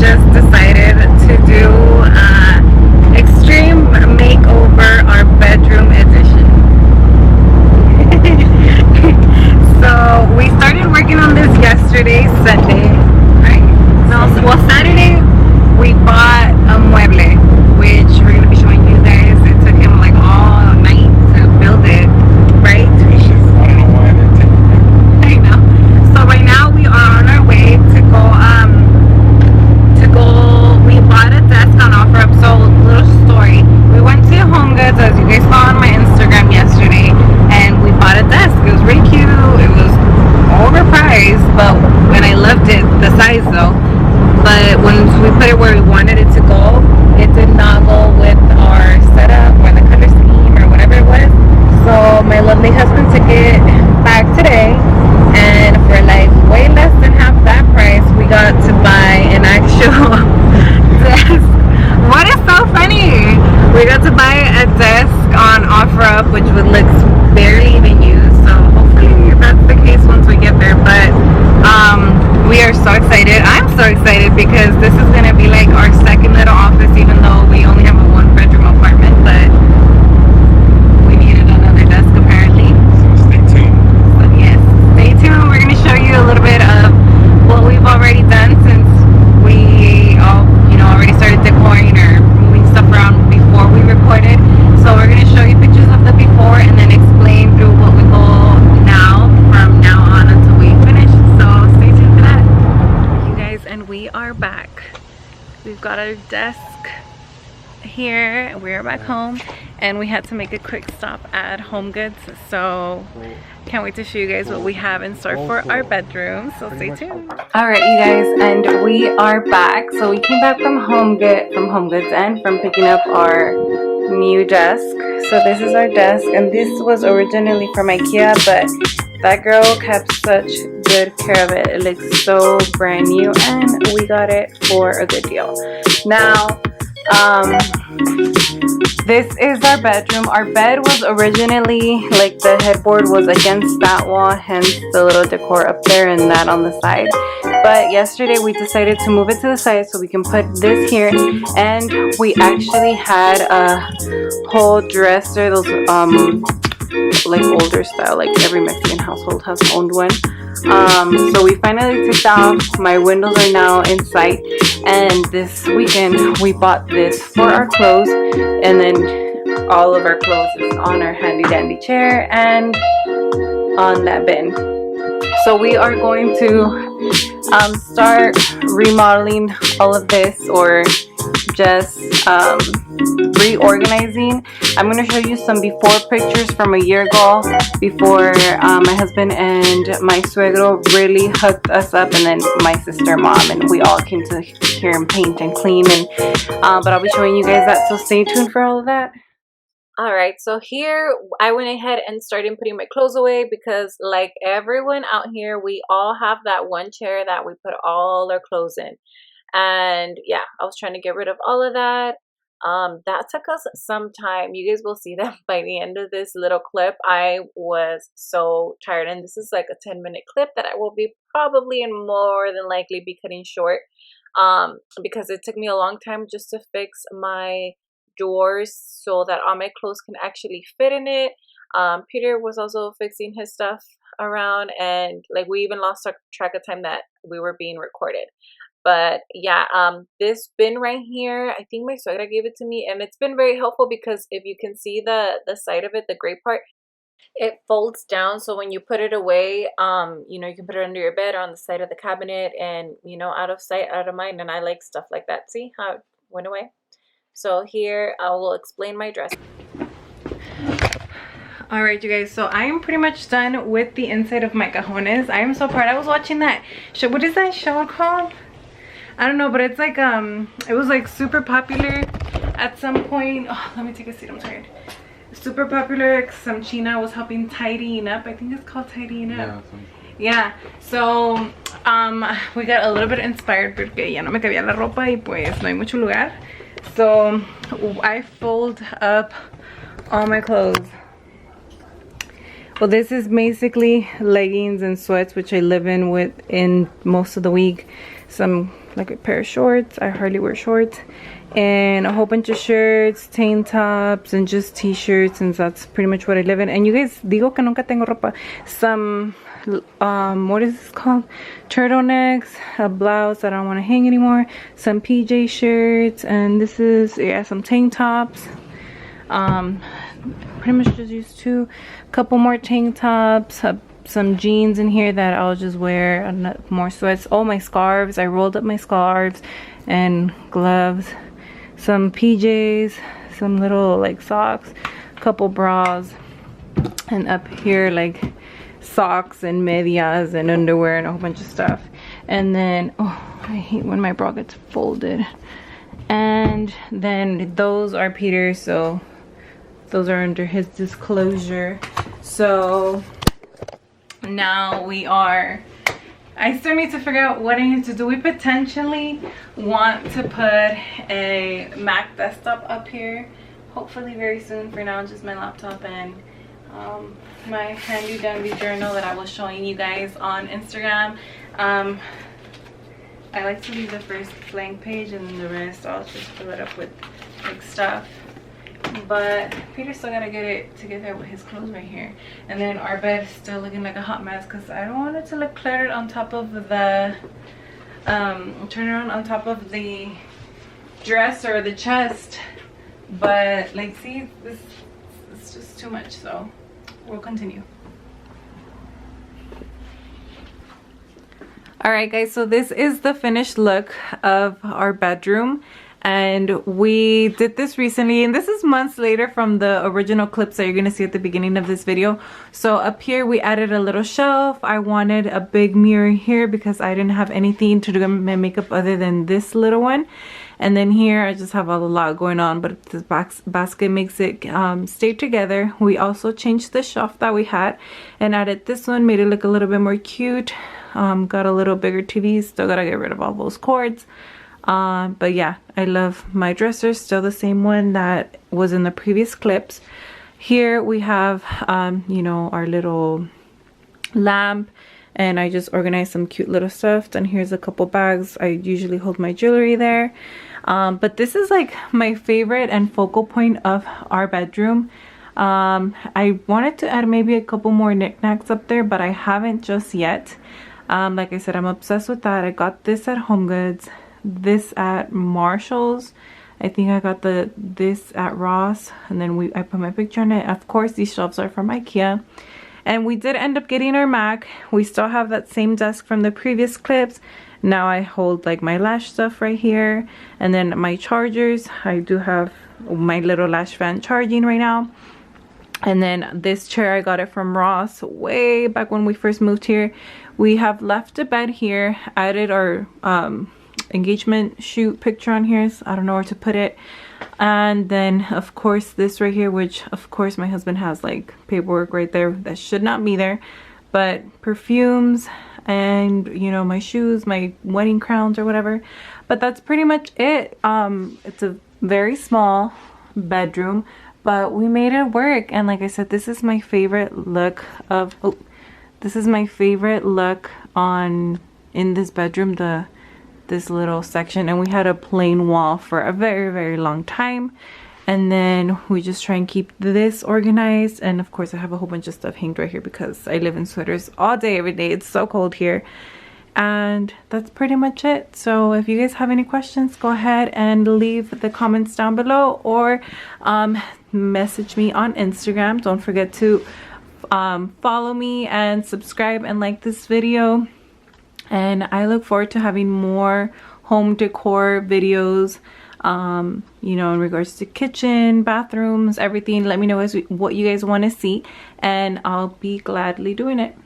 just decided to do extreme makeover, our bedroom edition. So we started working on this yesterday, Sunday, right? No, well, Saturday we bought a mueble, which we're gonna be showing you guys. It took him like all night to build it, right? I know. So right now we are on our way to go. We bought a desk on OfferUp. So little story. We went to Home Goods, as you guys saw on my Instagram yesterday, and we bought a desk. It was really cute. It was overpriced, but when I loved it, the size though. But when we put it where we wanted it to go, it did not go with our setup or the color scheme or whatever it was. So my lovely husband took it back today, and for like way less than half that price, we got to buy an actual desk. What is so funny? We got to buy a desk on OfferUp, which looks barely even used. So hopefully that's the case once we get there. But we are so excited. I'm so excited because this is gonna be like our second little office, even though we only have a 1-bedroom apartment. But we needed another desk apparently. So stay tuned. So yes, stay tuned. We're gonna show you a little bit of what we've already done since we already started decoring or moving stuff around before we recorded. So we're gonna show you pictures of the before and then explain through what we go now from now on until we finish. So stay tuned for that, you guys. And we are back. We've got our desk here. We're back home, and we had to make a quick stop at Home Goods. So can't wait to show you guys what we have in store for our bedroom. So stay tuned. All right, you guys, and we are back. So we came back from Home Goods and from picking up our new desk. So this is our desk, and this was originally from IKEA, but that girl kept such good care of it. It looks so brand new, and we got it for a good deal. Now, this is our bedroom. Our bed was originally, like, the headboard was against that wall, hence the little decor up there and that on the side. But yesterday we decided to move it to the side so we can put this here, and we actually had a whole dresser, those like older style, like every Mexican household has owned one. So we finally took that off. My windows are now in sight, and this weekend we bought this for our clothes, and then all of our clothes is on our handy dandy chair and on that bin. So we are going to start remodeling all of this, or just reorganizing. I'm going to show you some before pictures from a year ago, before my husband and my suegro really hooked us up, and then my sister, mom, and we all came to here and paint and clean, and but I'll be showing you guys that, so stay tuned for all of that. All right, so here I went ahead and started putting my clothes away because, like everyone out here, we all have that one chair that we put all our clothes in. And yeah, I was trying to get rid of all of that. That took us some time. You guys will see that by the end of this little clip. I was so tired, and this is like a 10-minute clip that I will be probably and more than likely be cutting short, because it took me a long time just to fix my doors so that all my clothes can actually fit in it. Peter was also fixing his stuff around, and like we even lost track of time that we were being recorded. But yeah, this bin right here, I think my suegra gave it to me, and it's been very helpful because if you can see the side of it, the gray part, it folds down, so when you put it away, you know, you can put it under your bed or on the side of the cabinet, and you know, out of sight, out of mind. And I like stuff like that. See how it went away? So here I will explain my dress. All right, you guys, so I am pretty much done with the inside of my cajones. I am so proud. I was watching that show. What is that show called? I don't know, but it's like it was like super popular at some point. Oh, let me take a seat, I'm tired. Super popular. Some China was helping tidying up. I think it's called tidying up. Yeah, so we got a little bit inspired porque ya no me cabía la ropa y pues no hay mucho lugar. So I fold up all my clothes. Well, this is basically leggings and sweats, which I live in with in most of the week. Some like a pair of shorts. I hardly wear shorts. And a whole bunch of shirts, tank tops, and just t-shirts, since that's pretty much what I live in. And you guys, digo que nunca tengo ropa. Some, what is this called? Turtlenecks, a blouse that I don't want to hang anymore, some PJ shirts, and this is, yeah, some tank tops. Pretty much just used a couple more tank tops, some jeans in here that I'll just wear, more sweats. Oh, my scarves, I rolled up my scarves, and gloves. Some PJs, some little like socks, couple bras, and up here like socks and medias and underwear and a whole bunch of stuff. And then, oh, I hate when my bra gets folded. And then those are Peter's, so those are under his disclosure. So now we are, I still need to figure out what I need to do. We potentially want to put a Mac desktop up here, hopefully very soon. For now, just my laptop and my handy dandy journal that I was showing you guys on Instagram. I like to leave the first blank page, and then the rest I'll just fill it up with like stuff. But Peter's still gotta get it together with his clothes right here. And then our bed is still looking like a hot mess because I don't want it to look cluttered on top of the turn around on top of the dresser or the chest. But like, see, this is just too much, so we'll continue. Alright guys, so this is the finished look of our bedroom. And we did this recently, and this is months later from the original clips that you're going to see at the beginning of this video. So up here we added a little shelf. I wanted a big mirror here because I didn't have anything to do my makeup other than this little one. And then here I just have a lot going on, but this basket makes it stay together. We also changed the shelf that we had and added this one, made it look a little bit more cute. Got a little bigger TV, still gotta get rid of all those cords. But yeah, I love my dresser, still the same one that was in the previous clips. Here we have, you know, our little lamp, and I just organized some cute little stuff. And here's a couple bags. I usually hold my jewelry there. But this is like my favorite and focal point of our bedroom. I wanted to add maybe a couple more knickknacks up there, but I haven't just yet. Like I said, I'm obsessed with that. I got this at HomeGoods. This at Marshall's. I think I got this at Ross, and then I put my picture on it. Of course, these shelves are from IKEA. And we did end up getting our Mac. We still have that same desk from the previous clips. Now I hold like my lash stuff right here, and then my chargers. I do have my little lash fan charging right now. And then this chair, I got it from Ross way back when we first moved here. We have left a bed here, added our engagement shoot picture on here, so I don't know where to put it. And then of course this right here, which of course my husband has like paperwork right there that should not be there, but perfumes and, you know, my shoes, my wedding crowns or whatever. But that's pretty much it. It's a very small bedroom, but we made it work. And like I said, this is my favorite look of this is my favorite look in this bedroom, this little section. And we had a plain wall for a very, very long time, and then we just try and keep this organized. And of course I have a whole bunch of stuff hanged right here because I live in sweaters all day every day. It's so cold here. And that's pretty much it. So if you guys have any questions, go ahead and leave the comments down below, or message me on Instagram. Don't forget to follow me and subscribe and like this video. And I look forward to having more home decor videos, you know, in regards to kitchen, bathrooms, everything. Let me know what you guys want to see, and I'll be gladly doing it.